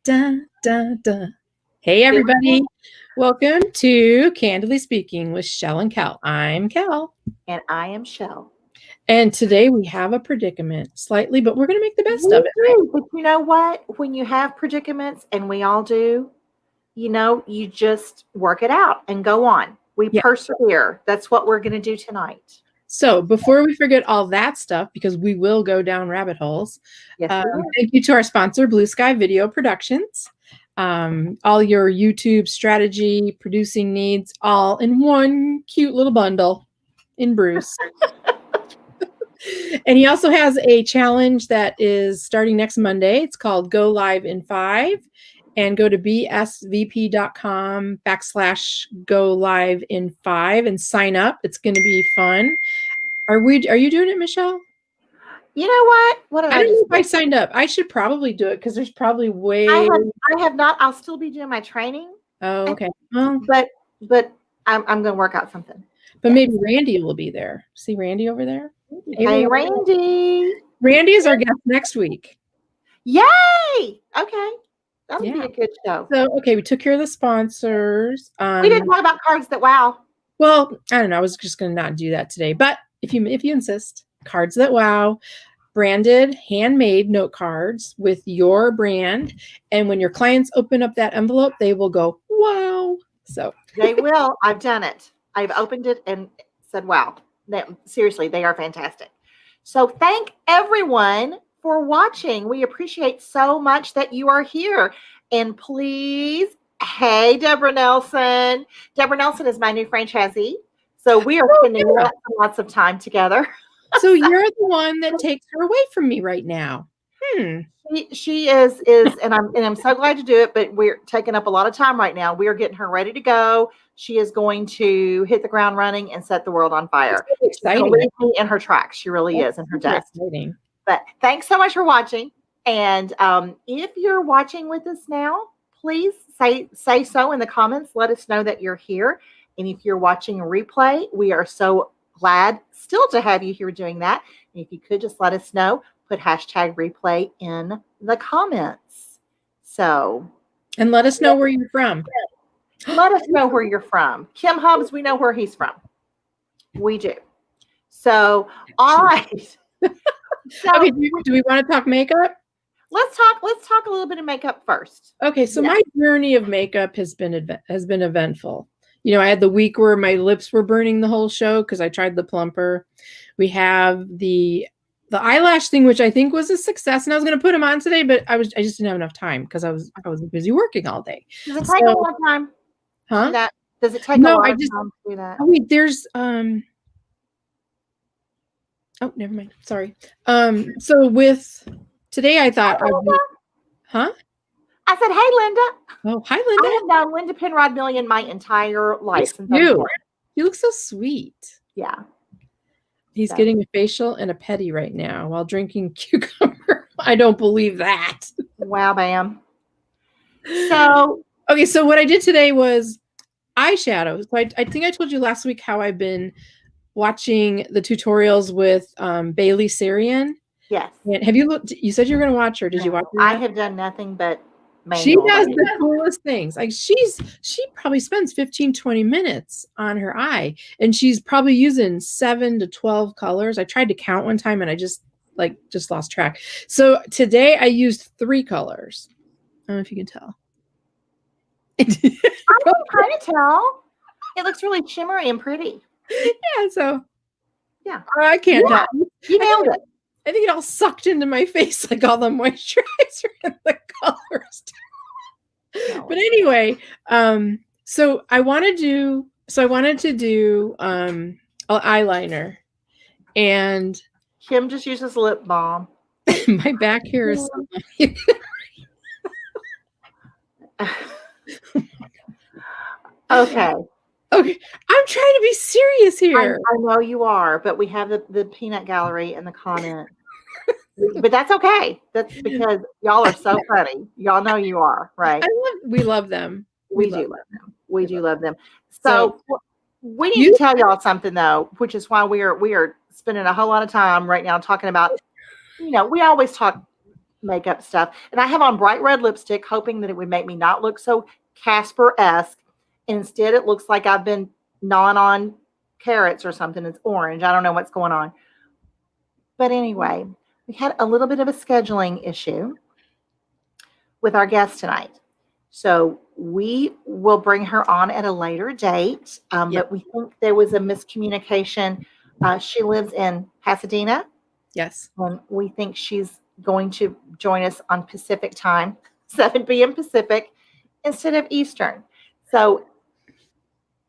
Dun, dun, dun. Hey, everybody. Welcome to Candidly Speaking with Chelle and Kelle. I'm Kelle. And I am Chelle. And today we have a predicament, slightly, but we're going to make the best of it. Right? But you know what? When you have predicaments, and we all do, you just work it out and go on. We persevere. That's what we're going to do tonight. So before we forget all that stuff, because we will go down rabbit holes, thank you to our sponsor, Blue Sky Video Productions. All your YouTube strategy, producing needs, all in one cute little bundle in Bruce. And he also has a challenge that is starting next Monday. It's called Go Live in 5. And go to bsvp.com/go live in 5 and sign up. It's going to be fun. Are you doing it, Michelle? You know what? I don't know if I signed up. I should probably do it because there's probably way. I have not. I'll still be doing my training. Oh, okay. Well, but I'm going to work out something. But maybe Randy will be there. See Randy over there? Hey, Randy. Randy is our guest next week. Yay! Okay. That'll be a good show. So, okay, we took care of the sponsors. We didn't talk about cards that wow. Well, I don't know. I was just going to not do that today. But if you insist, cards that wow, branded, handmade note cards with your brand. And when your clients open up that envelope, they will go, wow. So they will. I've done it. I've opened it and said, wow. Seriously, they are fantastic. So thank everyone for watching. We appreciate so much that you are here. And please, hey, Deborah Nelson. Deborah Nelson is my new franchisee. So we are spending lots of time together. So you're the one that takes her away from me right now. She is, and I'm so glad to do it, but we're taking up a lot of time right now. We are getting her ready to go. She is going to hit the ground running and set the world on fire. It's exciting. She's in her tracks. She really is in her dust. Exciting. But thanks so much for watching. And if you're watching with us now, please say so in the comments. Let us know that you're here. And if you're watching a replay, we are so glad still to have you here doing that. And if you could just let us know, put #replay in the comments. So, and let us know where you're from. Let us know where you're from. Kim Hubbs, we know where he's from. We do. So, all right. So, okay, do we want to talk makeup? Let's talk a little bit of makeup first. Okay, so my journey of makeup has been eventful. I had the week where my lips were burning the whole show because I tried the plumper. We have the eyelash thing, which I think was a success, and I was going to put them on today, but I just didn't have enough time because I was busy working all day. Does it take a long time? Huh? Does it take a long time to do that? Oh wait, there's Oh, never mind. Sorry. So with today, I thought, huh? I said, hey, Linda. Oh, hi, Linda. I have known Linda Penrod Million my entire life. You look so sweet. Yeah. He's getting a facial and a pedi right now while drinking cucumber. I don't believe that. Wow, bam. So, okay. So what I did today was eyeshadow. So I think I told you last week how I've been watching the tutorials with Bailey Sarian. Yes. And have you looked? You said you were going to watch her. Did you watch her? I have done nothing but she does the coolest things. Like she probably spends 15-20 minutes on her eye, and she's probably using 7 to 12 colors. I tried to count one time and I just lost track. So today I used 3 colors. I don't know if you can tell. I can kind of tell. It looks really shimmery and pretty. Yeah, so yeah. I can't tell. You nailed it. I think it all sucked into my face, like all the moisturizer and the colors. But anyway, so I wanted to do eyeliner, and Kim just uses lip balm. My back here is. Okay. Okay, I'm trying to be serious here. I know you are, but we have the peanut gallery in the comment. But that's okay. That's because y'all are so funny. Y'all know you are, right? We love them. We do love them. We do love them. So we need to tell y'all something though, which is why we are spending a whole lot of time right now talking about. We always talk makeup stuff. And I have on bright red lipstick, hoping that it would make me not look so Casper-esque. Instead, it looks like I've been gnawing on carrots or something. It's orange. I don't know what's going on. But anyway, we had a little bit of a scheduling issue with our guest tonight. So we will bring her on at a later date. But we think there was a miscommunication. She lives in Pasadena. Yes. And we think she's going to join us on Pacific time, 7 p.m. Pacific instead of Eastern. So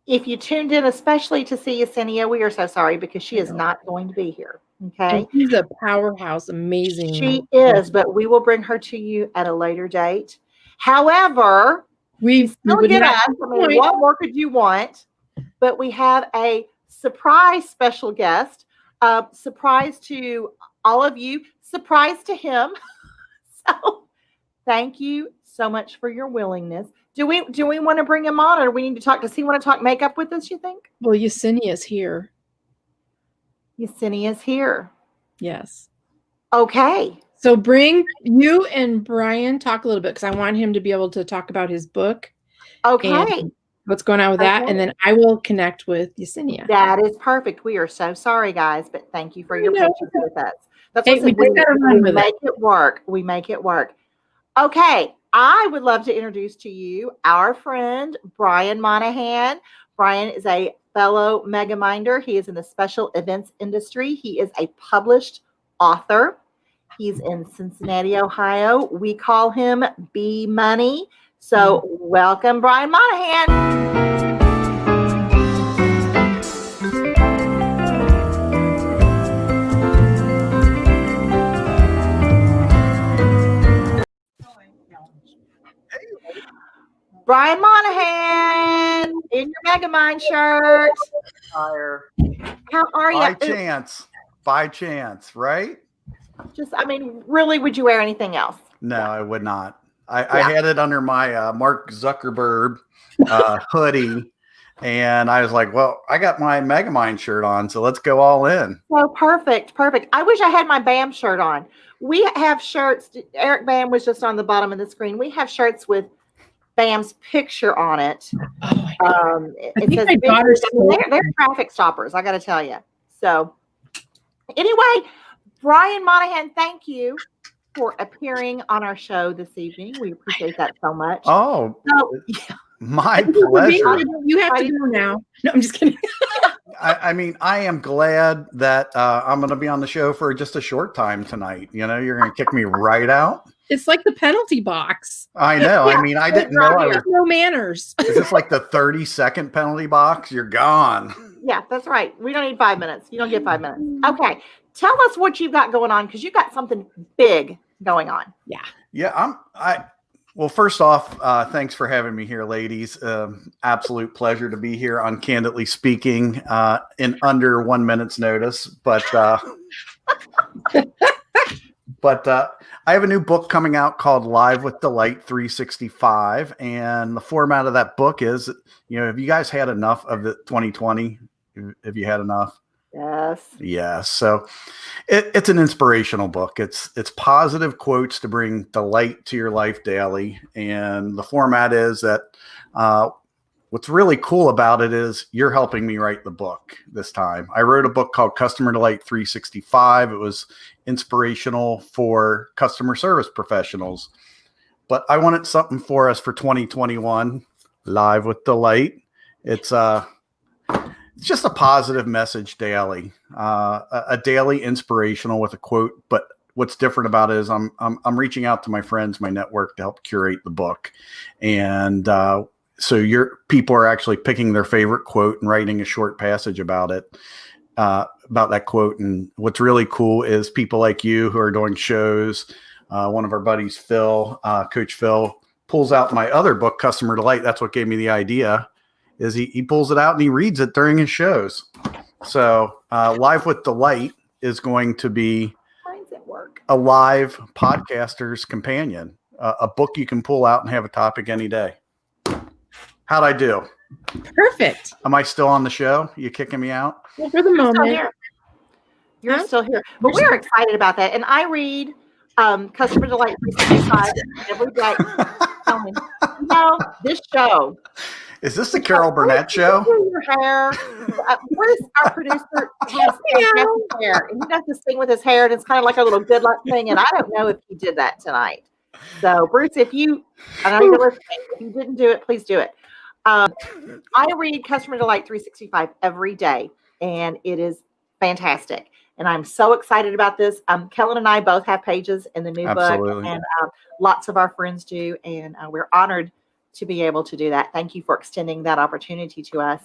if you tuned in especially to see Yesenia, we are so sorry because she is not going to be here. Okay. And she's a powerhouse, amazing. She is, but we will bring her to you at a later date. However, we still get asked, what more could you want? But we have a surprise special guest, surprise to all of you, surprise to him. So thank you so much for your willingness. Do we want to bring him on, or do we need to talk? Does he want to talk makeup with us, you think? Well, Yesenia's here. Yesenia's here. Yes. Okay. So bring you and Brian talk a little bit, because I want him to be able to talk about his book. Okay. What's going on with that, and then I will connect with Yesenia. That is perfect. We are so sorry, guys, but thank you for your patience with us. That's we make it work. We make it work. Okay. I would love to introduce to you our friend, Brian Monahan. Brian is a fellow Megaminder. He is in the special events industry. He is a published author. He's in Cincinnati, Ohio. We call him B Money. So welcome, Brian Monahan. Brian Monahan in your Megamind shirt. How are you? By chance, right? Really, would you wear anything else? No, I would not. I had it under my Mark Zuckerberg hoodie, and I was like, well, I got my Megamind shirt on, so let's go all in. Oh, perfect. I wish I had my BAM shirt on. We have shirts. Eric BAM was just on the bottom of the screen. We have shirts with BAM's picture on it. It says they're traffic stoppers, I got to tell you. So anyway, Brian Monahan, thank you for appearing on our show this evening. We appreciate that so much. Oh, my pleasure. You have to go now. No, I'm just kidding. I am glad that I'm going to be on the show for just a short time tonight. You know, you're going to kick me right out. It's like the penalty box. I know. Yeah, I didn't know. I was no manners. Is this like the 30-second penalty box? You're gone. Yeah, that's right. We don't need 5 minutes. You don't get 5 minutes. Okay. Tell us what you've got going on, because you've got something big going on. Yeah. Well, first off, thanks for having me here, ladies. Absolute pleasure to be here on Candidly Speaking in under 1 minute's notice. But I have a new book coming out called Live with Delight 365. And the format of that book is, have you guys had enough of the 2020? Have you had enough? Yes. So it's an inspirational book. It's positive quotes to bring delight to your life daily. And the format is that what's really cool about it is you're helping me write the book this time. I wrote a book called Customer Delight 365. It was inspirational for customer service professionals. But I wanted something for us for 2021, Live with Delight. It's just a positive message daily, a daily inspirational with a quote. But what's different about it is I'm reaching out to my friends, my network, to help curate the book. And so your people are actually picking their favorite quote and writing a short passage about it, about that quote. And what's really cool is people like you who are doing shows. One of our buddies, Phil, Coach Phil, pulls out my other book, Customer Delight. That's what gave me the idea. Is he pulls it out and he reads it during his shows. So Live with Delight is going to be a live podcaster's companion, a book you can pull out and have a topic any day. How'd I do? Perfect. Am I still on the show? You kicking me out? Well, for the moment. You're still here. But we're excited about that. And I read Customer Delight 365 every day. You know, this show. Is this the Carol Burnett show? Your hair. Bruce, our producer, has fantastic hair, and he does this thing with his hair, and it's kind of like a little good luck thing. And I don't know if he did that tonight. So, Bruce, I know you're listening. If you didn't do it, please do it. I read Customer Delight 365 every day, and it is fantastic. And I'm so excited about this. Kellen and I both have pages in the new book, and lots of our friends do, and we're honored to be able to do that. Thank you for extending that opportunity to us.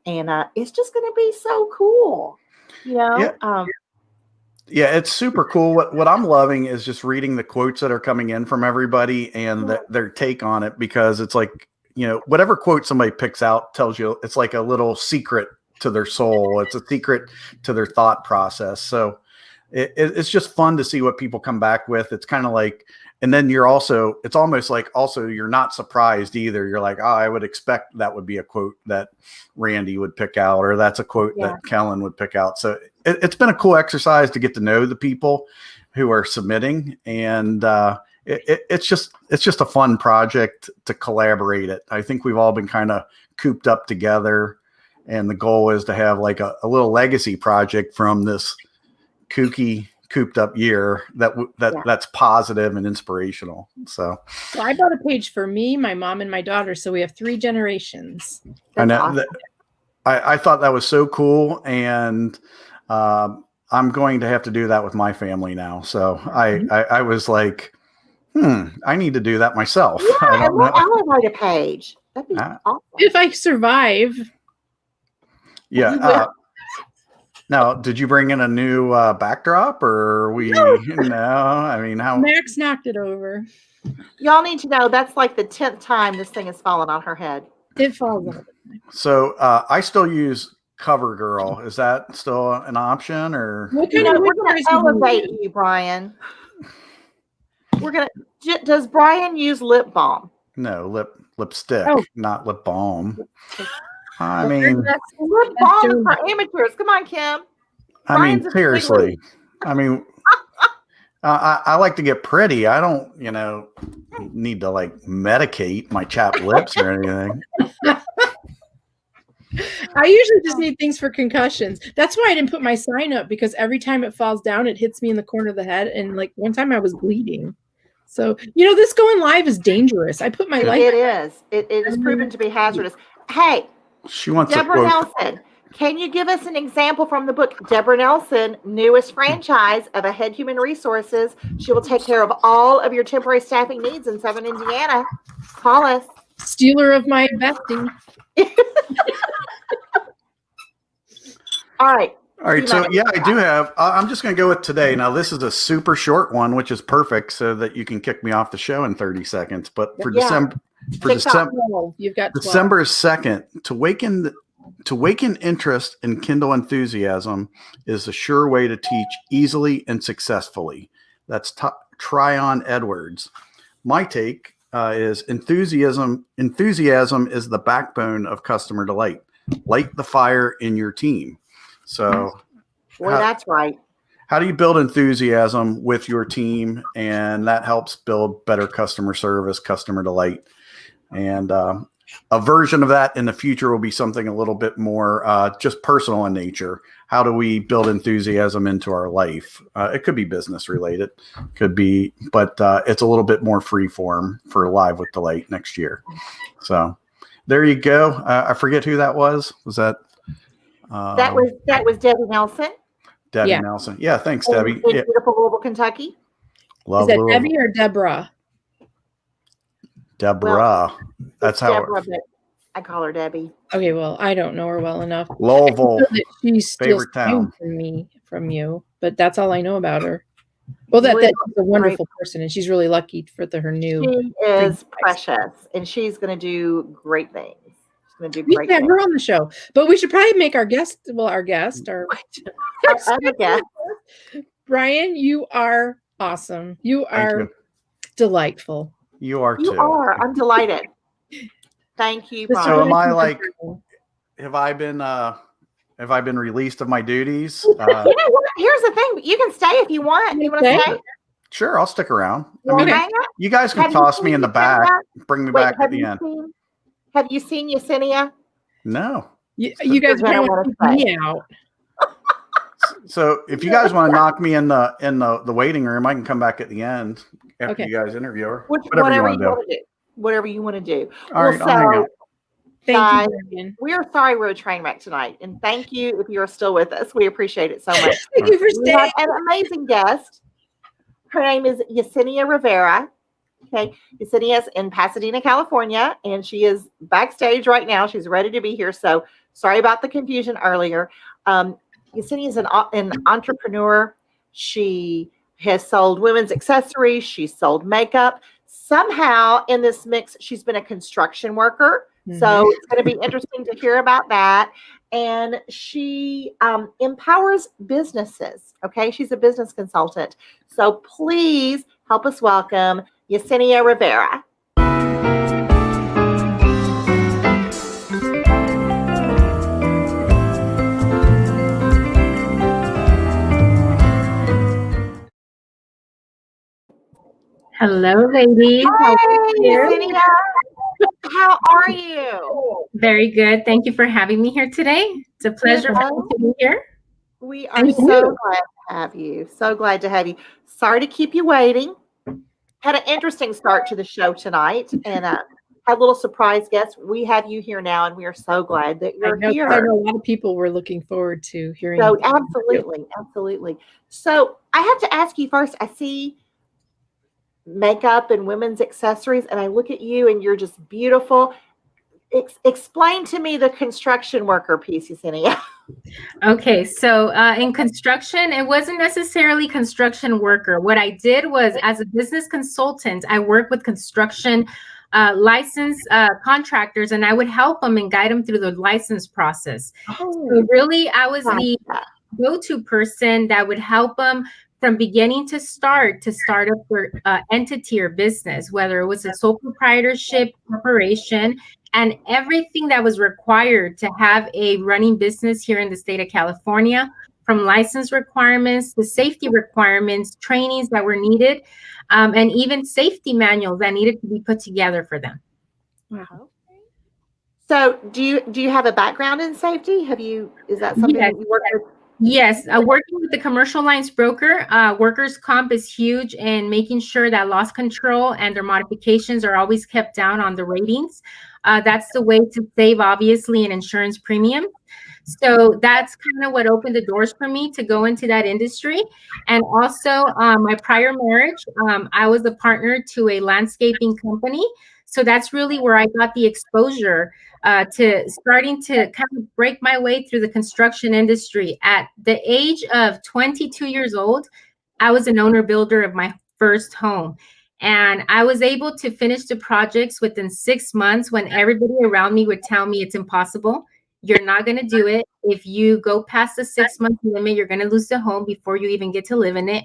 And it's just going to be so cool. You know? Yeah, it's super cool. What I'm loving is just reading the quotes that are coming in from everybody and their take on it, because it's like, you know, whatever quote somebody picks out tells you, it's like a little secret to their soul. It's a secret to their thought process. So it's just fun to see what people come back with. It's kind of like, and then it's almost like you're not surprised either. You're like, oh, I would expect that would be a quote that Randy would pick out, or that's a quote that Kellen would pick out. So it's been a cool exercise to get to know the people who are submitting. And it's just a fun project to collaborate it. I think we've all been kind of cooped up together. And the goal is to have like a little legacy project from this kooky, cooped up year that's positive and inspirational. So I bought a page for me, my mom, and my daughter, so we have 3 generations. I know. Awesome. I thought that was so cool, and I'm going to have to do that with my family now. So I was like, I need to do that myself. Yeah, I'll write a page. That'd be awesome. If I survive. Yeah. Now, did you bring in a new backdrop, or are we? No, I mean, how? Max knocked it over. Y'all need to know that's like the 10th time this thing has fallen on her head. It falls on. So I still use CoverGirl. Is that still an option, or? We're going to elevate you, Brian. Does Brian use lip balm? No, lipstick, not lip balm. I mean, lip balm for amateurs. Come on, Kim. Brian's seriously. I mean, I like to get pretty. I don't, need to like medicate my chapped lips or anything. I usually just need things for concussions. That's why I didn't put my sign up, because every time it falls down, it hits me in the corner of the head. And like one time I was bleeding. So, this going live is dangerous. I put my life. It is. It is proven to be hazardous. Hey, she wants Deborah Nelson. Can you give us an example from the book? Deborah Nelson, newest franchise of Ahead Human Resources. She will take care of all of your temporary staffing needs in Southern Indiana. Call us. Stealer of my investing. All right. So I do have. I'm just going to go with today. Now, this is a super short one, which is perfect, so that you can kick me off the show in 30 seconds. But for December, you've got 12. December 2nd, to waken interest and kindle enthusiasm is a sure way to teach easily and successfully. That's Tryon Edwards. My take is enthusiasm. Enthusiasm is the backbone of customer delight. Light the fire in your team. So, that's right. How do you build enthusiasm with your team? And that helps build better customer service, customer delight. And a version of that in the future will be something a little bit more just personal in nature. How do we build enthusiasm into our life? It could be business related, could be, but it's a little bit more free form for Live with Delight next year. So there you go. I forget who that was. Was that? That was Debbie Nelson. Debbie Nelson. Yeah, thanks, Debbie. In beautiful Louisville, Kentucky. Love Is that Louisville. Debbie or Deborah? Deborah. Well, that's how Deborah, but I call her Debbie. Okay, well, I don't know her well enough. Louisville, she's favorite town from you, but that's all I know about her. Well, that she's a wonderful person, and she's really lucky for her new. She is precious, and she's going to do great things. We should have her on the show, but we should probably make our guest. Our other guest. Brian, you are awesome. You are delightful. You are too. You are. I'm delighted. Thank you, Brian. So am I like? Have I been released of my duties? You know what? Here's the thing. You can stay if you want. You want to stay? Sure, I'll stick around. You I mean, wanna hang out? you guys can Have you toss seen me in the Yesenia? back, bring me Wait, back at the end. have you seen Yesenia? No. You guys You're gonna want wanna to say. keep me out. So if you guys want to knock me in the waiting room, I can come back at the end after Okay. you guys interview her. Whatever you want to do. Whatever you want to do. All right, I'll hang out. Thank guys, you, Brian. we are sorry we're a train wreck tonight, and thank you if you are still with us. We appreciate it so much. Thank you for We staying. have an amazing guest. Her name is Yesenia Rivera. Okay, Yesenia is in Pasadena, California, and she is backstage right now. She's ready to be here. So sorry about the confusion earlier. Yesenia is an entrepreneur. She has sold women's accessories. She's sold makeup. Somehow in this mix, she's been a construction worker. So it's going to be interesting to hear about that. And she empowers businesses. Okay, she's a business consultant. So please help us welcome Yesenia Rivera. Hello, ladies. Hi, Yesenia. How are you? Very good. Thank you for having me here today. It's a pleasure to be here. We are so glad to have you. So glad to have you. Sorry to keep you waiting. Had an interesting start to the show tonight, and had a little surprise guest. We have you here now, and we are so glad that you're here. I know a lot of people were looking forward to hearing. So absolutely. So I have to ask you first. I see makeup and women's accessories, and I look at you, and you're just beautiful. Explain to me the construction worker piece, Yesenia. Okay, so in construction, it wasn't necessarily construction worker. What I did was, as a business consultant, I work with construction licensed contractors, and I would help them and guide them through the license process. So really, I was the go-to person that would help them from beginning to start up their entity or business, whether it was a sole proprietorship, corporation, and everything that was required to have a running business here in the state of California, from license requirements to safety requirements, trainings that were needed, and even safety manuals that needed to be put together for them. Wow. So do you have a background in safety? Is that something that you work with? Yes, working with the commercial lines broker, workers' comp is huge in making sure that loss control and their modifications are always kept down on the ratings. That's the way to save, obviously, an insurance premium. So that's kind of what opened the doors for me to go into that industry. And also my prior marriage, I was a partner to a landscaping company. So that's really where I got the exposure to starting to kind of break my way through the construction industry. At the age of 22 years old, I was an owner builder of my first home. And I was able to finish the projects within 6 months when everybody around me would tell me it's impossible. You're not going to do it. If you go past the 6-month limit, you're going to lose the home before you even get to live in it.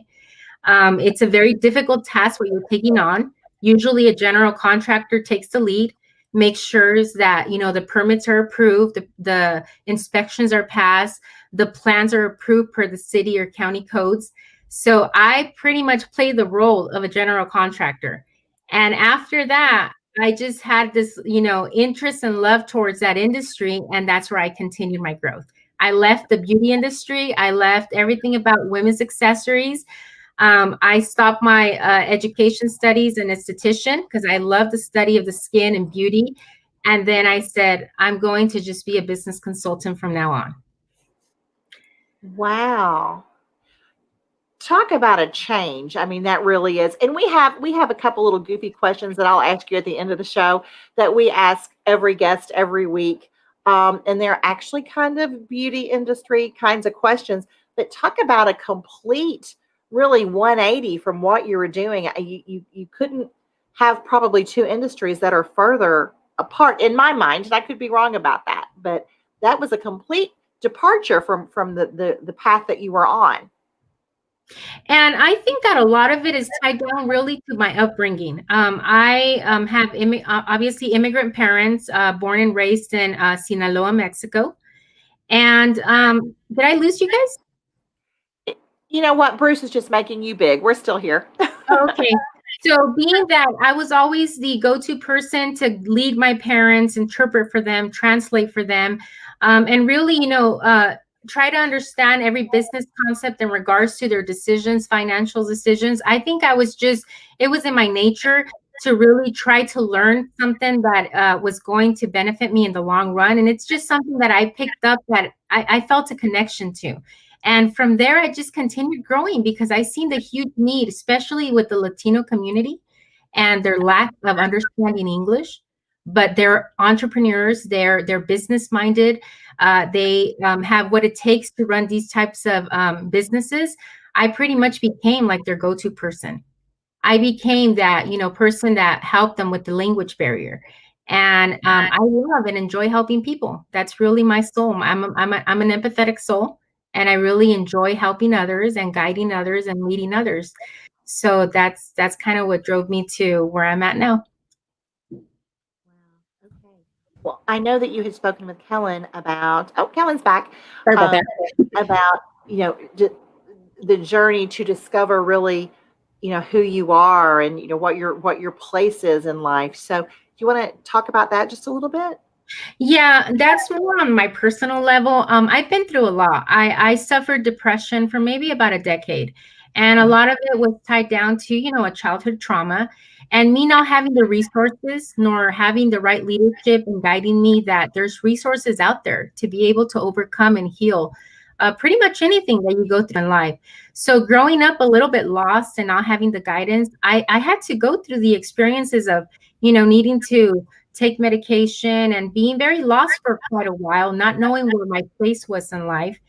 It's a very difficult task what you're taking on. Usually a general contractor takes the lead, makes sure that, the permits are approved, the inspections are passed, the plans are approved per the city or county codes. So I pretty much play the role of a general contractor. And after that, I just had this, interest and love towards that industry. And that's where I continued my growth. I left the beauty industry. I left everything about women's accessories. I stopped my education studies in esthetician because I love the study of the skin and beauty. And then I said, I'm going to just be a business consultant from now on. Wow. Talk about a change. I mean, that really is. And we have a couple little goofy questions that I'll ask you at the end of the show that we ask every guest every week. And they're actually kind of beauty industry kinds of questions, but talk about a complete, really 180 from what you were doing. You couldn't have probably two industries that are further apart in my mind. And I could be wrong about that, but that was a complete departure from the path that you were on. And I think that a lot of it is tied down really to my upbringing. I have obviously immigrant parents, born and raised in Sinaloa, Mexico. And did I lose you guys? You know what? Bruce is just making you big. We're still here. Okay. So being that I was always the go-to person to lead my parents, interpret for them, translate for them, and really, try to understand every business concept in regards to their decisions, financial decisions. I think it was in my nature to really try to learn something that was going to benefit me in the long run. And it's just something that I picked up that I felt a connection to. And from there, I just continued growing because I seen the huge need, especially with the Latino community and their lack of understanding English. But they're entrepreneurs, they're business minded, they have what it takes to run these types of businesses. I pretty much became like their go-to person. I became that, person that helped them with the language barrier. And I love and enjoy helping people. That's really my soul. I'm an empathetic soul, and I really enjoy helping others and guiding others and leading others. So that's kind of what drove me to where I'm at now. Wow. Okay. Well, I know that you had spoken with Kellen about. Oh, Kellen's back. Sorry about that. About the journey to discover really, who you are and what your place is in life. So, do you want to talk about that just a little bit? Yeah, that's more on my personal level. I've been through a lot. I suffered depression for maybe about a decade. And a lot of it was tied down to, a childhood trauma and me not having the resources nor having the right leadership and guiding me that there's resources out there to be able to overcome and heal pretty much anything that you go through in life. So growing up a little bit lost and not having the guidance, I had to go through the experiences of, needing to take medication and being very lost for quite a while, not knowing where my place was in life.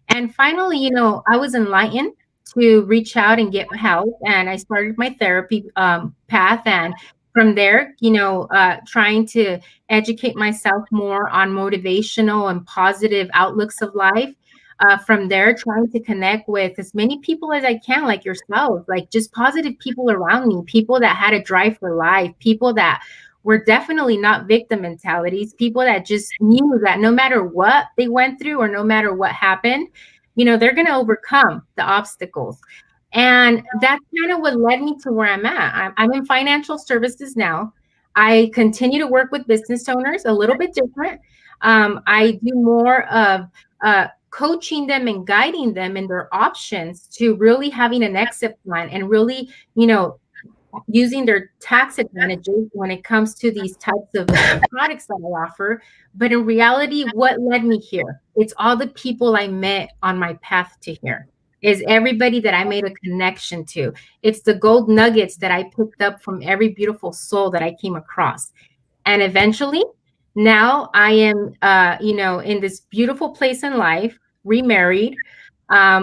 And finally, I was enlightened to reach out and get help. And I started my therapy path. And from there, trying to educate myself more on motivational and positive outlooks of life. From there, trying to connect with as many people as I can, like yourself, like just positive people around me, people that had a drive for life, people that were definitely not victim mentalities, people that just knew that no matter what they went through or no matter what happened, they're going to overcome the obstacles. And that's kind of what led me to where I'm at. I'm in financial services now. I continue to work with business owners, a little bit different. I do more of coaching them and guiding them in their options to really having an exit plan and really, using their tax advantages when it comes to these types of products that I offer. But in reality, what led me here? It's all the people I met on my path to here. Is everybody that I made a connection to. It's the gold nuggets that I picked up from every beautiful soul that I came across. And eventually, now I am, in this beautiful place in life, remarried,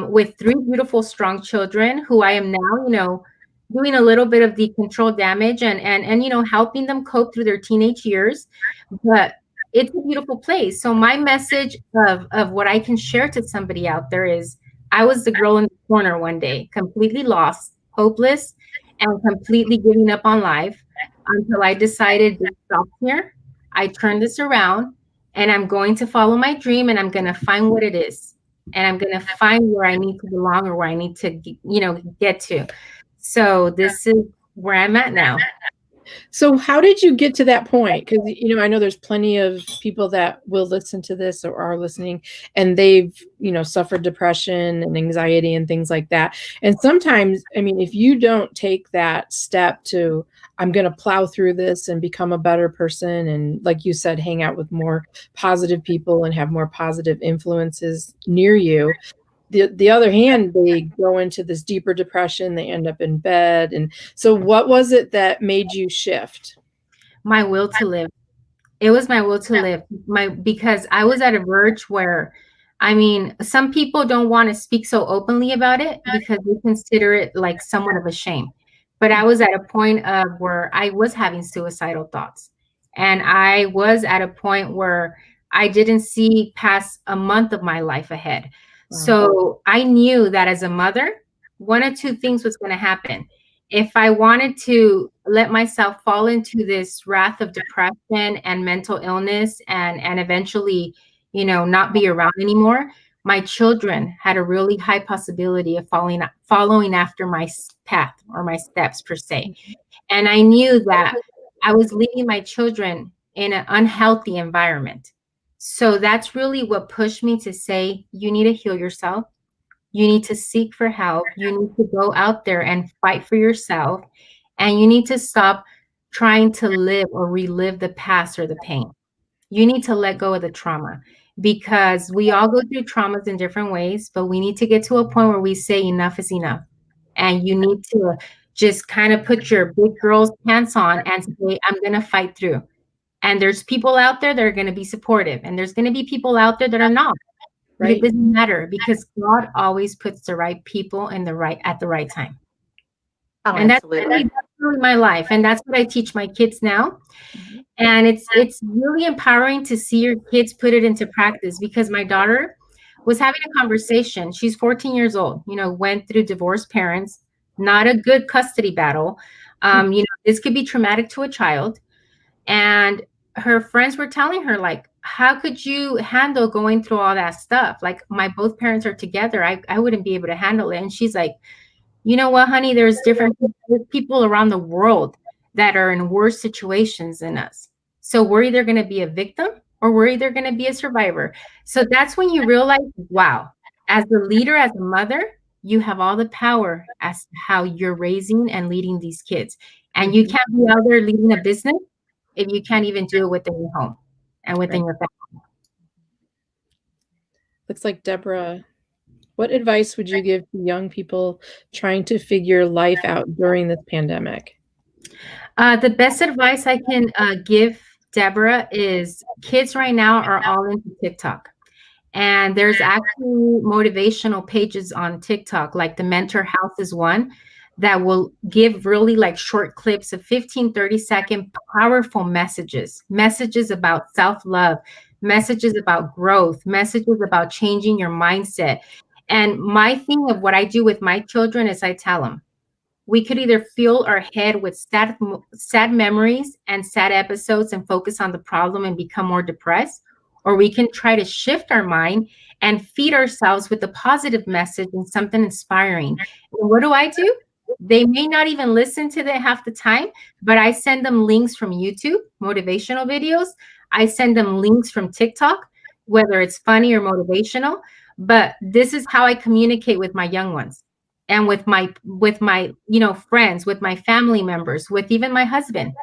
with 3 beautiful, strong children who I am now, doing a little bit of the control damage and helping them cope through their teenage years. But it's a beautiful place. So my message of what I can share to somebody out there is I was the girl in the corner one day, completely lost, hopeless, and completely giving up on life until I decided to stop here. I turned this around and I'm going to follow my dream and I'm going to find what it is. And I'm going to find where I need to belong or where I need to, get to. So this is where I'm at now. So how did you get to that point? Because, I know there's plenty of people that will listen to this or are listening and they've, suffered depression and anxiety and things like that. And sometimes, if you don't take that step to, I'm going to plow through this and become a better person. And like you said, hang out with more positive people and have more positive influences near you. The other hand, they go into this deeper depression, they end up in bed. And so what was it that made you shift? My will to live. It was my will to live. Because I was at a verge where, some people don't want to speak so openly about it because they consider it like somewhat of a shame. But I was at a point of where I was having suicidal thoughts. And I was at a point where I didn't see past a month of my life ahead. So I knew that as a mother, 1 or 2 things was going to happen. If I wanted to let myself fall into this wrath of depression and mental illness and eventually, not be around anymore, my children had a really high possibility of following after my path or my steps per se. And I knew that I was leaving my children in an unhealthy environment. So that's really what pushed me to say, you need to heal yourself. You need to seek for help. You need to go out there and fight for yourself. And you need to stop trying to live or relive the past or the pain. You need to let go of the trauma, because we all go through traumas in different ways, but we need to get to a point where we say enough is enough. And you need to just kind of put your big girl's pants on and say, I'm going to fight through. And there's people out there that are going to be supportive, and there's going to be people out there that are not. But Right. it doesn't matter, because God always puts the right people at the right time. Oh, And that's absolutely. really my life. And that's what I teach my kids now. And it's really empowering to see your kids put it into practice, because my daughter was having a conversation. She's 14 years old, went through divorced parents, not a good custody battle. This could be traumatic to a child. And her friends were telling her, like, how could you handle going through all that stuff? Like, both parents are together. I wouldn't be able to handle it. And she's like, you know what, honey, there's different people around the world that are in worse situations than us. So we're either going to be a victim or we're either going to be a survivor. So that's when you realize, wow, as a leader, as a mother, you have all the power as to how you're raising and leading these kids. And you can't be out there leading a business if you can't even do it within your home and within your family. Looks like Deborah. What advice would you give to young people trying to figure life out during this pandemic? The best advice I can give Deborah is, kids right now are all into TikTok. And there's actually motivational pages on TikTok, like the Mentor House is one, that will give really like short clips of 15, 30-second powerful messages about self-love, messages about growth, messages about changing your mindset. And my thing of what I do with my children is I tell them, we could either fill our head with sad memories and sad episodes and focus on the problem and become more depressed, or we can try to shift our mind and feed ourselves with a positive message and something inspiring. And what do? They may not even listen to it half the time, but I send them links from YouTube, motivational videos. I send them links from TikTok, whether it's funny or motivational. But this is how I communicate with my young ones, and with my friends, with my family members, with even my husband.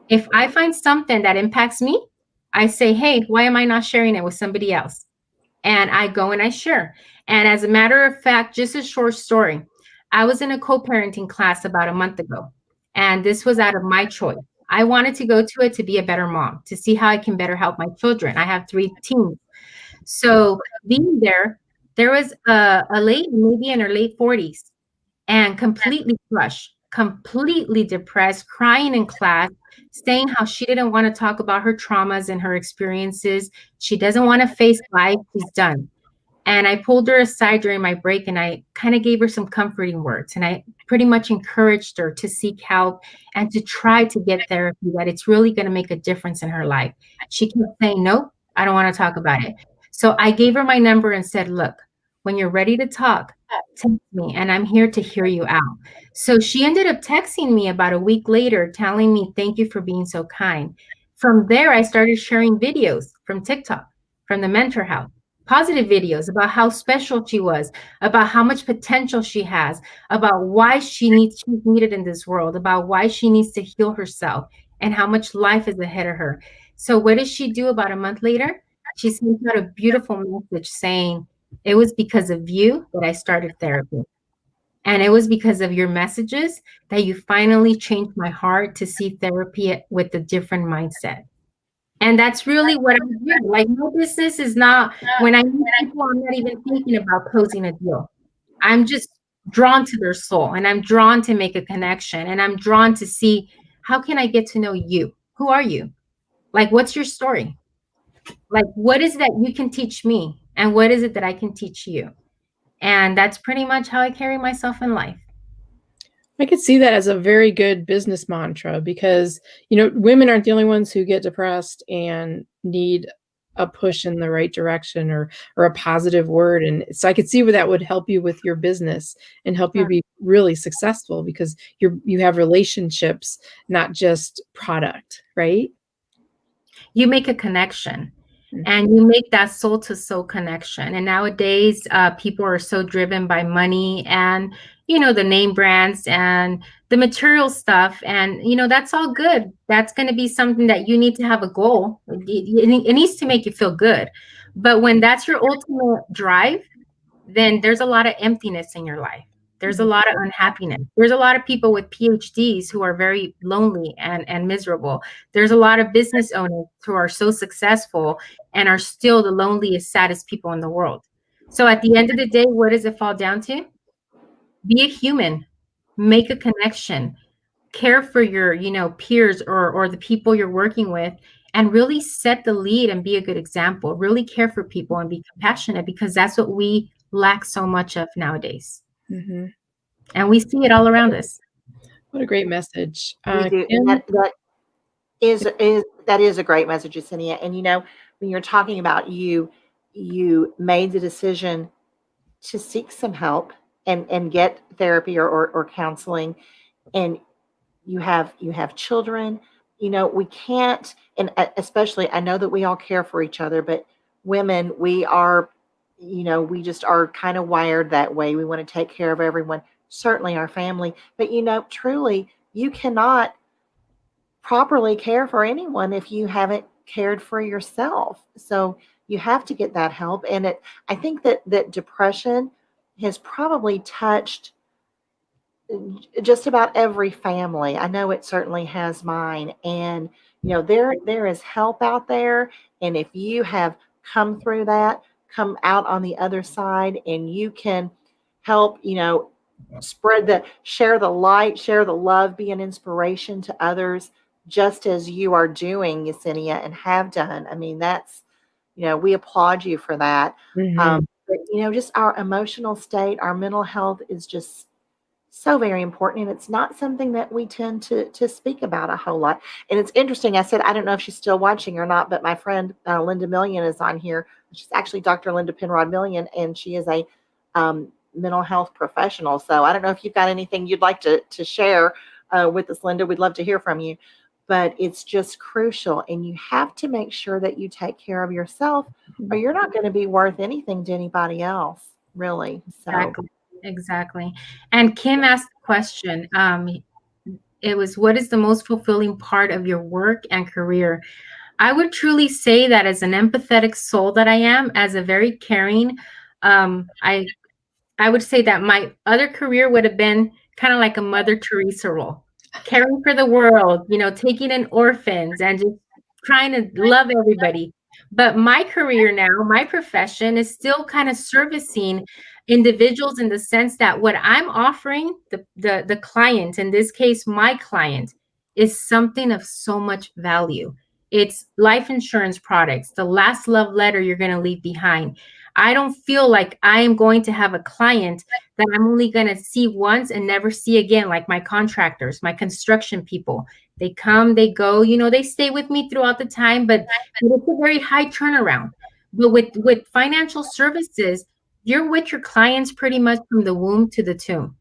If I find something that impacts me, I say, hey, why am I not sharing it with somebody else? And I go and I share. And as a matter of fact, just a short story. I was in a co-parenting class about a month ago, and this was out of my choice. I wanted to go to it to be a better mom, to see how I can better help my children. I have 3 teens. So being there was a lady, maybe in her late 40s, and completely crushed, completely depressed, crying in class, saying how she didn't want to talk about her traumas and her experiences. She doesn't want to face life. She's done. And I pulled her aside during my break, and I kind of gave her some comforting words. And I pretty much encouraged her to seek help and to try to get therapy, that it's really going to make a difference in her life. She kept saying, nope, I don't want to talk about it. So I gave her my number and said, look, when you're ready to talk, text me, and I'm here to hear you out. So she ended up texting me about a week later, telling me, thank you for being so kind. From there, I started sharing videos from TikTok, from the Mentor House, positive videos about how special she was, about how much potential she has, about why she's needed in this world, about why she needs to heal herself, and how much life is ahead of her. So what does she do about a month later? She sent out a beautiful message saying, it was because of you that I started therapy. And it was because of your messages that you finally changed my heart to see therapy with a different mindset. And that's really what I do. Like, my business is not, when I meet people, I'm not even thinking about closing a deal. I'm just drawn to their soul, and I'm drawn to make a connection, and I'm drawn to see, how can I get to know you? Who are you? Like, what's your story? Like, what is that you can teach me? And what is it that I can teach you? And that's pretty much how I carry myself in life. I could see that as a very good business mantra, because, women aren't the only ones who get depressed and need a push in the right direction or a positive word. And so I could see where that would help you with your business and help you be really successful because you have relationships, not just product, right? You make a connection. And you make that soul to soul connection. And nowadays, people are so driven by money and, the name brands and the material stuff. And, that's all good. That's going to be something that you need to have a goal. It needs to make you feel good. But when that's your ultimate drive, then there's a lot of emptiness in your life. There's a lot of unhappiness. There's a lot of people with PhDs who are very lonely and miserable. There's a lot of business owners who are so successful and are still the loneliest, saddest people in the world. So at the end of the day, what does it fall down to? Be a human, make a connection, care for your, peers or the people you're working with, and really set the lead and be a good example. Really care for people and be compassionate, because that's what we lack so much of nowadays. Mm-hmm. And we see it all around us. What a great message. We do. That is a great message, Yesenia. And when you're talking about you made the decision to seek some help and get therapy or counseling, and you have children. We can't, and especially I know that we all care for each other, but women, we are, we just are kind of wired that way. We want to take care of everyone, certainly our family, but truly you cannot properly care for anyone if you haven't cared for yourself. So you have to get that help. And I think that depression has probably touched just about every family. I know it certainly has mine. And there is help out there. And if you have come through that, come out on the other side, and you can help, share the light, share the love, be an inspiration to others, just as you are doing, Yesenia, and have done. I mean, that's, we applaud you for that. Mm-hmm. But, just our emotional state, our mental health is just so very important. And it's not something that we tend to speak about a whole lot. And it's interesting. I said, I don't know if she's still watching or not, but my friend, Linda Million, is on here. She's actually Dr. Linda Penrod Million, and she is a mental health professional. So I don't know if you've got anything you'd like to share with us, Linda. We'd love to hear from you. But it's just crucial. And you have to make sure that you take care of yourself, or you're not going to be worth anything to anybody else, really. So. Exactly. And Kim asked the question. It was, what is the most fulfilling part of your work and career? I would truly say that as an empathetic soul that I am, as a very caring, I would say that my other career would have been kind of like a Mother Teresa role, caring for the world, taking in orphans and just trying to love everybody. But my career now, my profession, is still kind of servicing individuals, in the sense that what I'm offering the client, in this case, my client, is something of so much value. It's life insurance products, the last love letter you're going to leave behind. I don't feel like I am going to have a client that I'm only going to see once and never see again, like my contractors, my construction people. They come, they go, they stay with me throughout the time, but it's a very high turnaround. But with financial services, you're with your clients pretty much from the womb to the tomb.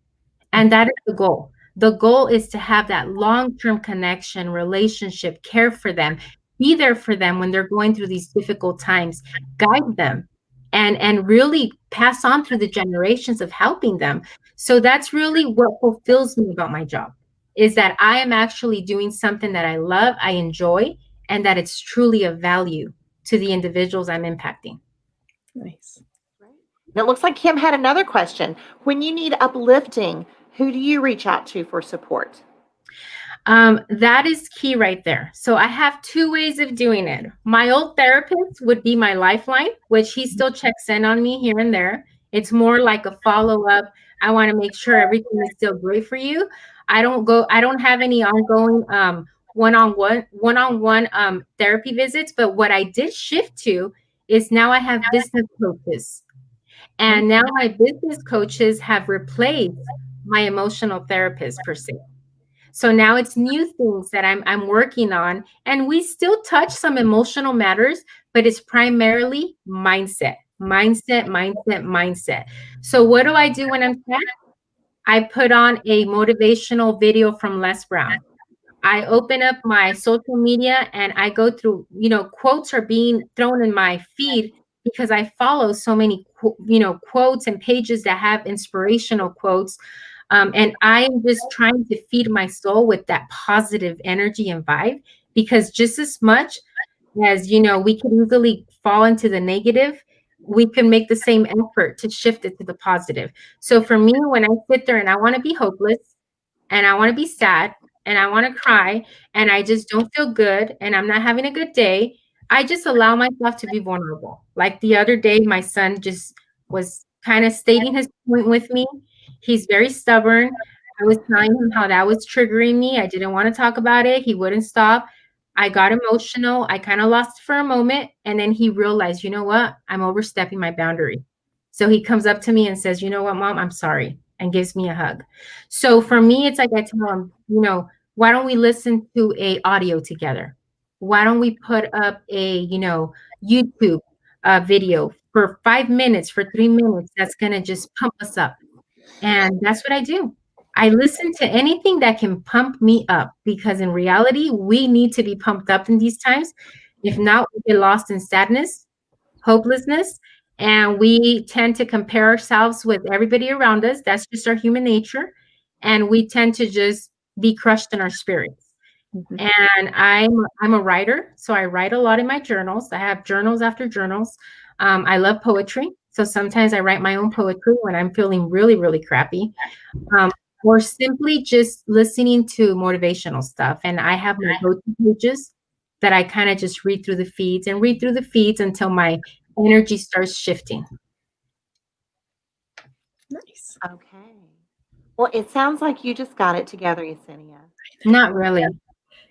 And that is the goal. The goal is to have that long-term connection, relationship, care for them, be there for them when they're going through these difficult times, guide them, and really pass on through the generations of helping them. So that's really what fulfills me about my job, is that I am actually doing something that I love, I enjoy, and that it's truly of value to the individuals I'm impacting. Nice. It looks like Kim had another question. When you need uplifting, who do you reach out to for support? That is key right there. So I have two ways of doing it. My old therapist would be my lifeline, which he still checks in on me here and there. It's more like a follow-up. I want to make sure everything is still great for you. I don't have any ongoing one-on-one therapy visits, but what I did shift to is now I have business coaches. And now my business coaches have replaced my emotional therapist per se. So now it's new things that I'm working on, and we still touch some emotional matters, but it's primarily mindset. So what do I do when I'm sad? I put on a motivational video from Les Brown. I open up my social media and I go through, quotes are being thrown in my feed because I follow so many, quotes and pages that have inspirational quotes. And I'm just trying to feed my soul with that positive energy and vibe, because just as much as, we can easily fall into the negative, we can make the same effort to shift it to the positive. So for me, when I sit there and I want to be hopeless and I want to be sad and I want to cry and I just don't feel good and I'm not having a good day, I just allow myself to be vulnerable. Like the other day, my son just was kind of stating his point with me. He's very stubborn. I was telling him how that was triggering me. I didn't want to talk about it. He wouldn't stop. I got emotional. I kind of lost for a moment. And then he realized, you know what? I'm overstepping my boundary. So he comes up to me and says, you know what, Mom, I'm sorry, and gives me a hug. So for me, it's like I tell him, why don't we listen to a audio together? Why don't we put up a, YouTube video for 5 minutes, for 3 minutes, that's going to just pump us up. And that's what I do. I listen to anything that can pump me up, because in reality, we need to be pumped up in these times. If not, we get lost in sadness, hopelessness, and we tend to compare ourselves with everybody around us. That's just our human nature. And we tend to just be crushed in our spirits. Mm-hmm. And I'm a writer, so I write a lot in my journals. I have journals after journals. I love poetry. So sometimes I write my own poetry when I'm feeling really, really crappy. Or simply just listening to motivational stuff. And I have my go-to pages that I kind of just read through the feeds until my energy starts shifting. Nice. Okay. Well, it sounds like you just got it together, Yesenia. Not really.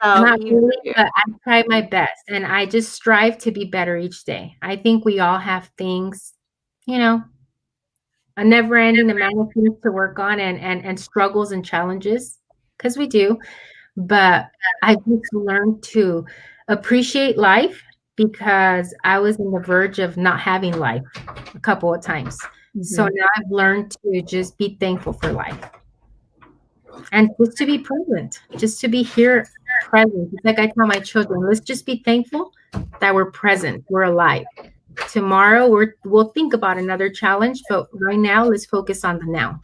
Not really, do. but I try my best, and I just strive to be better each day. I think we all have things, a never-ending amount of things to work on and struggles and challenges, because we do. But I just learned to appreciate life, because I was on the verge of not having life a couple of times. Mm-hmm. So now I've learned to just be thankful for life. And just to be present, just to be here present. It's like I tell my children, let's just be thankful that we're present, we're alive. Tomorrow we'll think about another challenge, but right now let's focus on the now.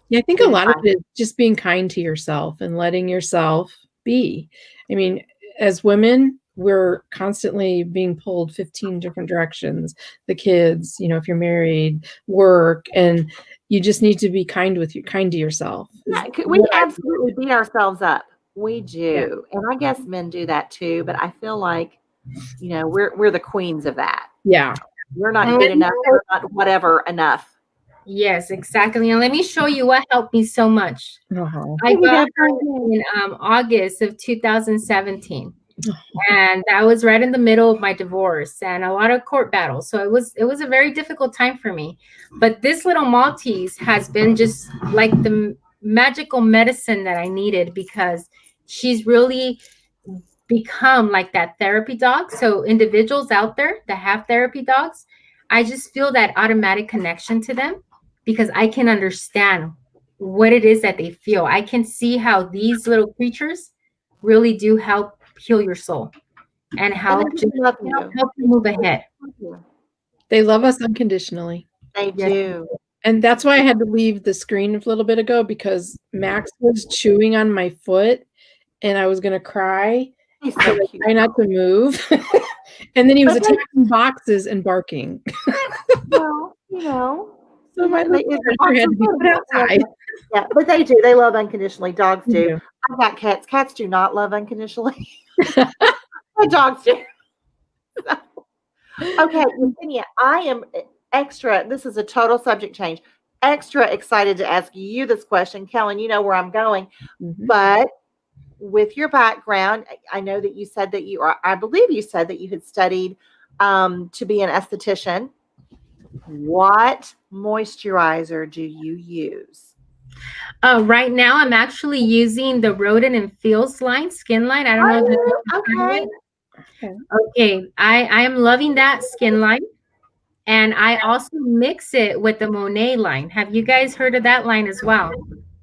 Yeah, I think a lot of it is just being kind to yourself and letting yourself be. I mean, as women, we're constantly being pulled 15 different directions. The kids, if you're married, work, and you just need to be kind to yourself. Yeah, we absolutely beat ourselves up. We do. Yeah. And I guess men do that too, but I feel like, we're the queens of that. Yeah. We're not good enough. We're not whatever enough. Yes, exactly. And let me show you what helped me so much. Uh-huh. I got pregnant in August of 2017. And that was right in the middle of my divorce and a lot of court battles. So it was a very difficult time for me. But this little Maltese has been just like the magical medicine that I needed, because she's really become like that therapy dog. So individuals out there that have therapy dogs, I just feel that automatic connection to them, because I can understand what it is that they feel. I can see how these little creatures really do help heal your soul and help you move ahead. They love us unconditionally. They do. And that's why I had to leave the screen a little bit ago, because Max was chewing on my foot and I was going to cry. He's so cute. Try not to move. And then he was attacking boxes and barking. Well, so my little had to be put outside. Yeah, but they do. They love unconditionally. Dogs do. Yeah. I've got cats. Cats do not love unconditionally. But dogs do. So, okay, Yesenia, I am extra. This is a total subject change. Extra excited to ask you this question. Kellen, you know where I'm going. Mm-hmm. But with your background, I know that you said that I believe you said that you had studied to be an esthetician. What moisturizer do you use? Right now, I'm actually using the Rodent and Fields line, skin line. I don't know if you Okay. Okay, I am loving that skin line. And I also mix it with the Monet line. Have you guys heard of that line as well?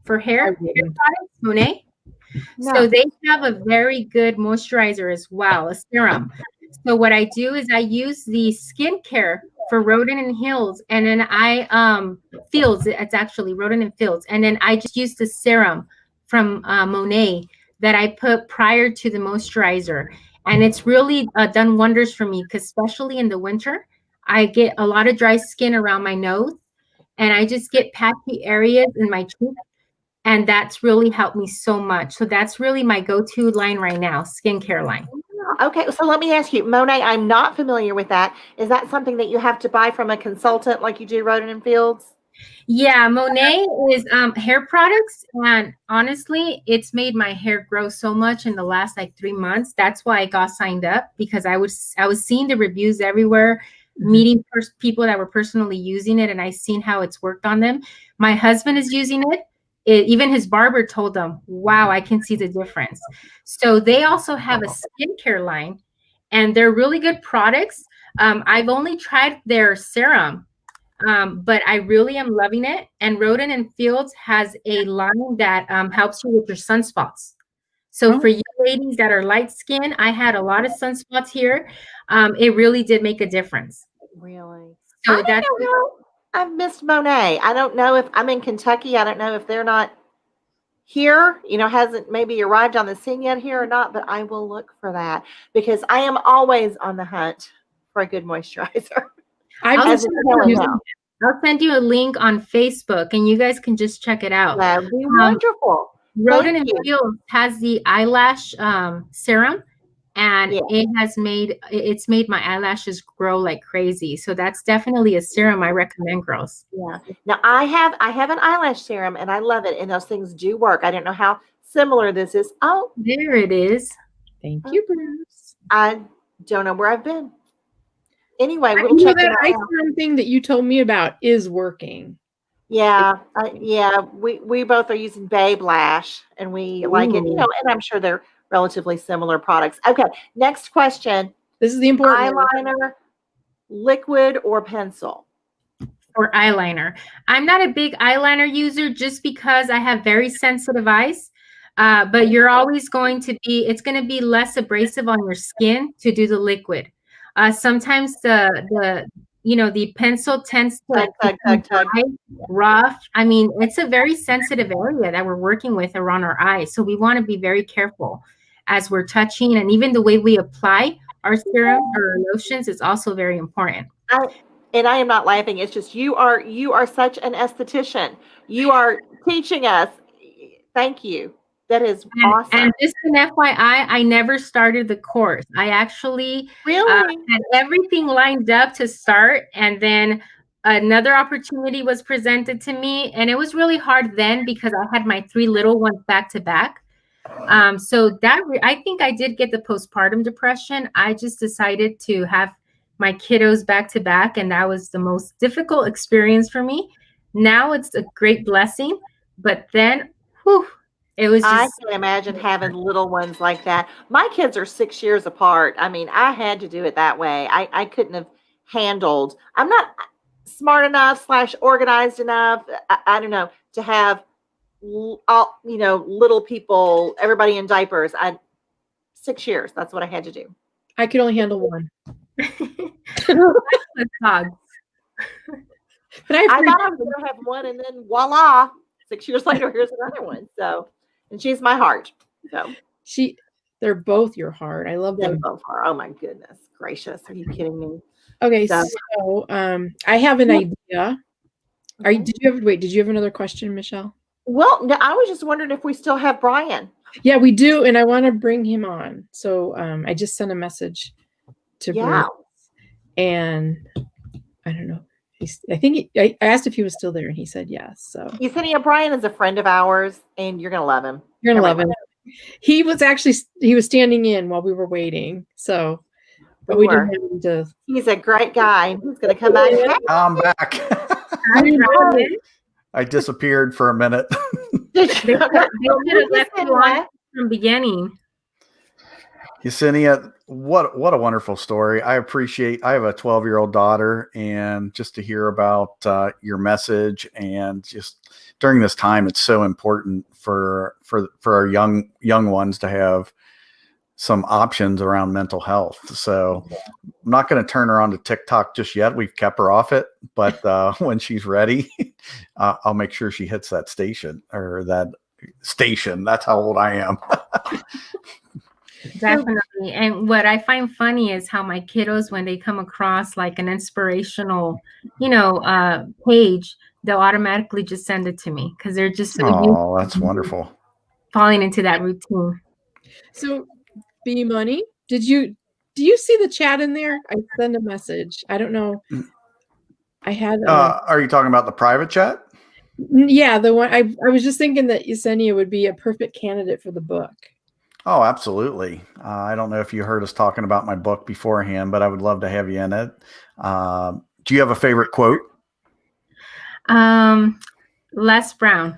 For hair products, Monet? No. So they have a very good moisturizer as well, a serum. So what I do is I use the skincare for Rodent and Hills, and then I Fields. It's actually Rodent and Fields, and then I just use the serum from Monet that I put prior to the moisturizer, and it's really done wonders for me because especially in the winter, I get a lot of dry skin around my nose, and I just get patchy areas in my cheeks. And that's really helped me so much. So that's really my go-to line right now, skincare line. Okay, so let me ask you, Monet, I'm not familiar with that. Is that something that you have to buy from a consultant like you do Rodent and Fields? Yeah, Monet is hair products, and honestly, it's made my hair grow so much in the last like 3 months. That's why I got signed up, because I was seeing the reviews everywhere, meeting people that were personally using it, and I seen how it's worked on them. My husband is using it. Even his barber told him, wow, I can see the difference. So they also have a skincare line, and they're really good products. I've only tried their serum, but I really am loving it. And Rodent and Fields has a line that helps you with your sunspots. So for you ladies that are light skin, I had a lot of sunspots here. It really did make a difference. Really? So I don't know. I've missed Monet. I don't know if I'm in Kentucky. I don't know if they're not here, hasn't maybe arrived on the scene yet here or not, but I will look for that because I am always on the hunt for a good moisturizer. I'll send you a link on Facebook and you guys can just check it out. That would be wonderful. Rodent and Fields has the eyelash serum, and it's made my eyelashes grow like crazy. So that's definitely a serum I recommend, girls. Yeah. Now I have an eyelash serum and I love it, and those things do work. I don't know how similar this is. Oh, there it is. Thank you, Bruce. I don't know where I've been. Anyway, we'll check that eye serum thing that you told me about is working. Yeah, we both are using Babe Lash, and we like it, and I'm sure they're relatively similar products. Okay, next question. This is the important eyeliner, liquid or pencil? Or eyeliner. I'm not a big eyeliner user just because I have very sensitive eyes. But you're always going to be, it's going to be less abrasive on your skin to do the liquid. Sometimes the pencil tends to tug. Rough. I mean, it's a very sensitive area that we're working with around our eyes. So we want to be very careful as we're touching, and even the way we apply our serums or lotions is also very important. I am not laughing. It's just you are such an esthetician. You are teaching us. Thank you. That is awesome. And just an FYI, I never started the course. I actually really had everything lined up to start, and then another opportunity was presented to me, and it was really hard then because I had my 3 little ones back to back. So that I think I did get the postpartum depression. I just decided to have my kiddos back to back, and that was the most difficult experience for me. Now it's a great blessing, but then, whew, it was just, I can imagine having little ones like that. My kids are 6 years apart. I mean, I had to do it that way. I couldn't have handled. I'm not smart enough / organized enough. I don't know, to have all, little people, everybody in diapers. 6 years. That's what I had to do. I could only handle one. Dogs. But I thought I was going to have one, and then voila, 6 years later, here's another one. So, and she's my heart. So they're both your heart. I love them. Both are. Oh my goodness gracious! Are you kidding me? Okay, so I have an idea. Did you have another question, Michelle? Well, no, I was just wondering if we still have Brian. Yeah, we do, and I want to bring him on. So I just sent a message to Bruce, and I don't know. I asked if he was still there, and he said yes. So Yesenia, Brian is a friend of ours, and you're gonna love him. You're gonna love him. He was standing in while we were waiting. So, but we didn't have him to. He's a great guy. He's gonna come back. I'm back. I disappeared for a minute. They could have left you on from the beginning. Yesenia, what a wonderful story. I have a 12-year-old daughter, and just to hear about your message, and just during this time, it's so important for our young ones to have some options around mental health. So I'm not going to turn her on to TikTok just yet. We've kept her off it, but when she's ready, I'll make sure she hits that station. That's how old I am. Definitely. And what I find funny is how my kiddos, when they come across like an inspirational, page, they'll automatically just send it to me because they're just so Oh, that's wonderful. Falling into that routine. So, B Money, do you see the chat in there? I sent a message. I don't know. I had. Are you talking about the private chat? Yeah, the one. I was just thinking that Yesenia would be a perfect candidate for the book. Oh, absolutely. I don't know if you heard us talking about my book beforehand, but I would love to have you in it. Do you have a favorite quote? Les Brown.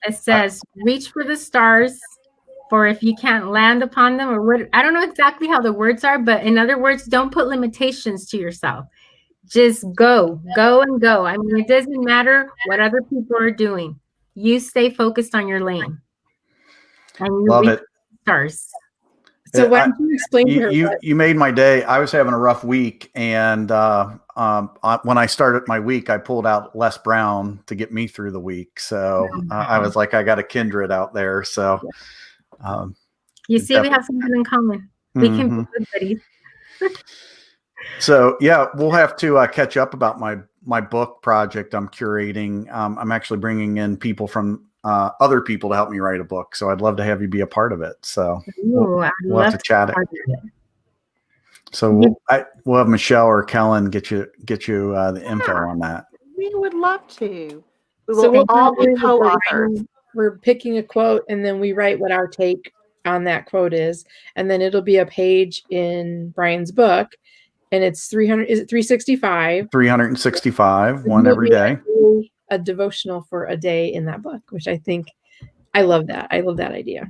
It says, reach for the stars, for if you can't land upon them, or what, I don't know exactly how the words are, but in other words, don't put limitations to yourself. Just go and go. I mean, it doesn't matter what other people are doing. You stay focused on your lane. And you love it. Stars. So why don't you explain to her? You made my day. I was having a rough week, and when I started my week, I pulled out Les Brown to get me through the week. So I was like, I got a kindred out there. So you see, we have something in common. We can be good buddies. So yeah, we'll have to catch up about my book project I'm curating. I'm actually bringing in people from other people to help me write a book. So I'd love to have you be a part of it. So we'll have to chat it. So we'll have Michelle or Kellen get you the info on that. We would love to. We'll all be co-authors. We're picking a quote, and then we write what our take on that quote is, and then it'll be a page in Brian's book, and it's 300. Is it 365? 365, one every day. A devotional for a day in that book, which I love that. I love that idea.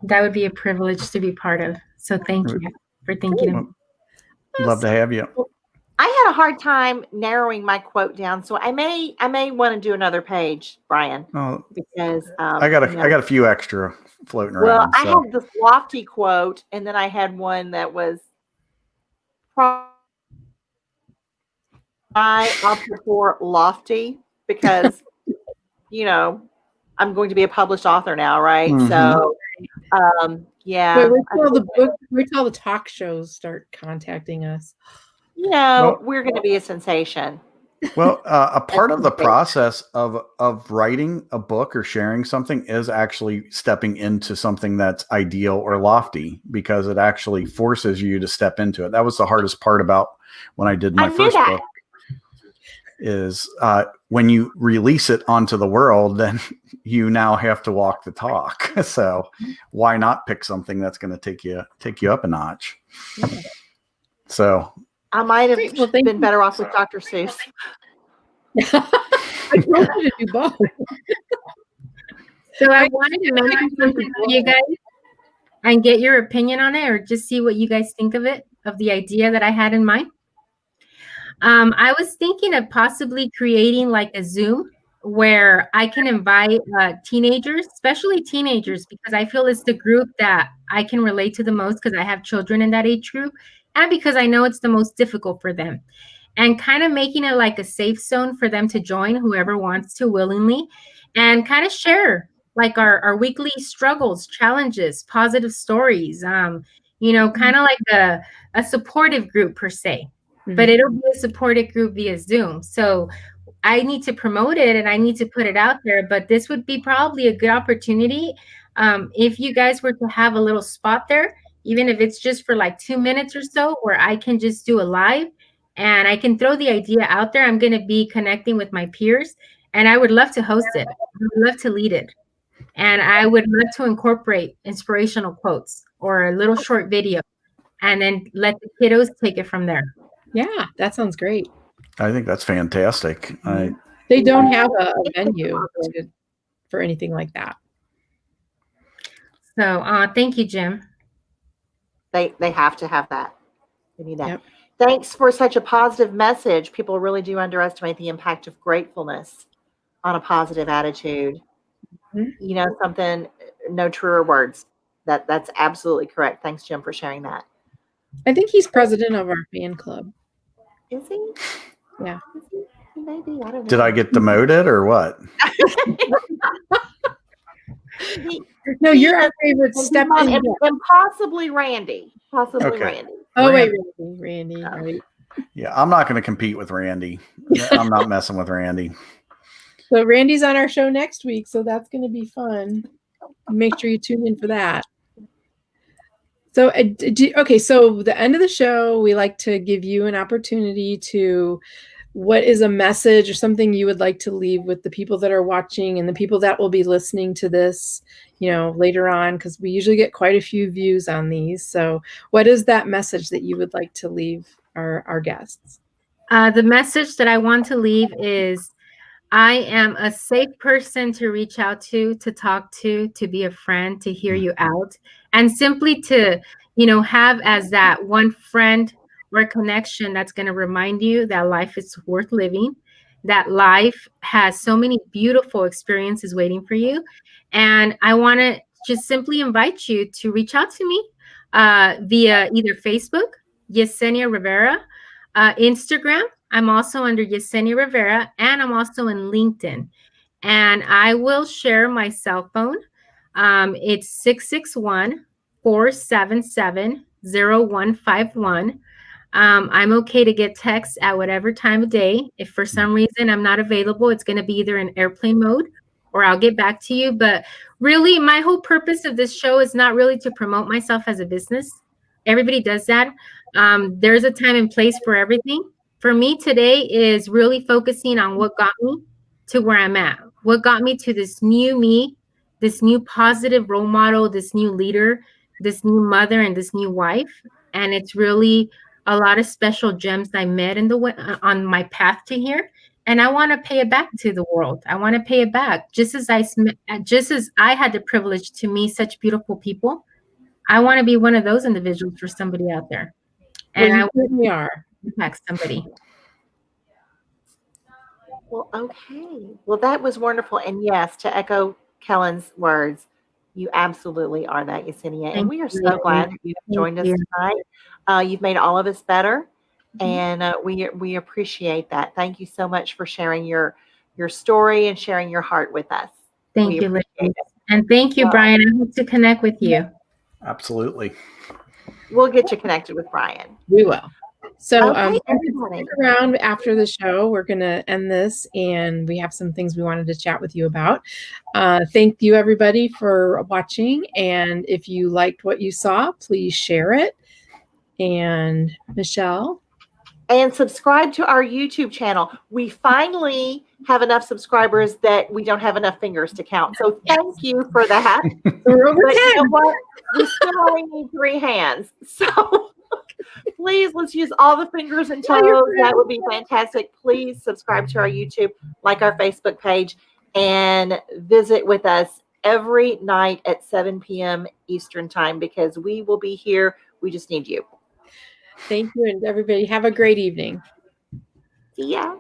That would be a privilege to be part of. So thank you for thinking of me. Love to have you. I had a hard time narrowing my quote down, so I may want to do another page, Brian, because I got a few extra floating around. Well, I had this lofty quote, and then I had one that was I opted for lofty because, I'm going to be a published author now, right? Mm-hmm. So, yeah. Wait till the talk shows start contacting us. We're going to be a sensation. Well, a part of the process of writing a book or sharing something is actually stepping into something that's ideal or lofty, because it actually forces you to step into it. That was the hardest part about when I did my first book. Is when you release it onto the world, then you now have to walk the talk. So why not pick something that's going to take you up a notch? Okay. So I might have been better off with Dr. Seuss. I told you to do both. So I wanted to mention something to you guys and get your opinion on it, or just see what you guys think of it, of the idea that I had in mind. I was thinking of possibly creating like a Zoom where I can invite teenagers, especially teenagers, because I feel it's the group that I can relate to the most, because I have children in that age group, and because I know it's the most difficult for them, and kind of making it like a safe zone for them to join, whoever wants to willingly, and kind of share like our weekly struggles, challenges, positive stories, kind of like a supportive group per se. But it'll be a supported group via Zoom. So I need to promote it and I need to put it out there. But this would be probably a good opportunity if you guys were to have a little spot there, even if it's just for like 2 minutes or so, where I can just do a live and I can throw the idea out there. I'm going to be connecting with my peers, and I would love to host it. I would love to lead it. And I would love to incorporate inspirational quotes or a little short video, and then let the kiddos take it from there. Yeah, that sounds great. I think that's fantastic. They don't have a venue for anything like that. So thank you, Jim. They have to have that. They need that. Yep. Thanks for such a positive message. People really do underestimate the impact of gratefulness on a positive attitude. Mhm. You know, something, no truer words. That's absolutely correct. Thanks, Jim, for sharing that. I think he's president of our fan club. Is he? Yeah. Is he? Maybe. I don't know. Did I get demoted or what? No, you're our favorite step in. And possibly Randy. Possibly Okay. Randy. Oh, wait, Randy. Oh. Right. Yeah, I'm not going to compete with Randy. I'm not messing with Randy. So Randy's on our show next week, so that's going to be fun. Make sure you tune in for that. So, okay, so the end of the show, we like to give you an opportunity to, what is a message or something you would like to leave with the people that are watching and the people that will be listening to this, you know, later on, because we usually get quite a few views on these. So what is that message that you would like to leave our guests? The message that I want to leave is, I am a safe person to reach out to talk to be a friend, to hear you out, and simply to, you know, have as that one friend or connection that's going to remind you that life is worth living, that life has so many beautiful experiences waiting for you. And I want to just simply invite you to reach out to me via either Facebook, Yesenia Rivera, Instagram. I'm also under Yesenia Rivera, and I'm also in LinkedIn. And I will share my cell phone. It's 661-477-0151. I'm okay to get texts at whatever time of day. If for some reason I'm not available, it's going to be either in airplane mode or I'll get back to you. But really, my whole purpose of this show is not really to promote myself as a business. Everybody does that. There's a time and place for everything. For me today is really focusing on what got me to where I'm at, what got me to this new me, this new positive role model, this new leader, this new mother, and this new wife. And it's really a lot of special gems I met in the on my path to here. And I want to pay it back to the world. I want to pay it back, just as I had the privilege to meet such beautiful people. I want to be one of those individuals for somebody out there. And Well, you certainly are. Impact somebody. Well, okay. Well, that was wonderful. And yes, to echo Kellen's words, you absolutely are that, Yesenia. And we are so glad that you have joined us tonight. You've made all of us better. And we appreciate that. Thank you so much for sharing your story and sharing your heart with us. Thank you, ladies. And thank you, Brian. I hope to connect with you. Absolutely. We'll get you connected with Brian. We will. So Okay, stick around after the show. We're going to end this, and we have some things we wanted to chat with you about. Thank you, everybody, for watching. And if you liked what you saw, please share it. And Michelle? And subscribe to our YouTube channel. We finally have enough subscribers that we don't have enough fingers to count. So thank you for that. We're over 10. You know what? We still only need 3 hands. So please, let's use all the fingers and toes. That would be fantastic. Please subscribe to our YouTube, like our Facebook page, and visit with us every night at 7 p.m. Eastern time, because we will be here. We just need you. Thank you, and everybody have a great evening. See ya.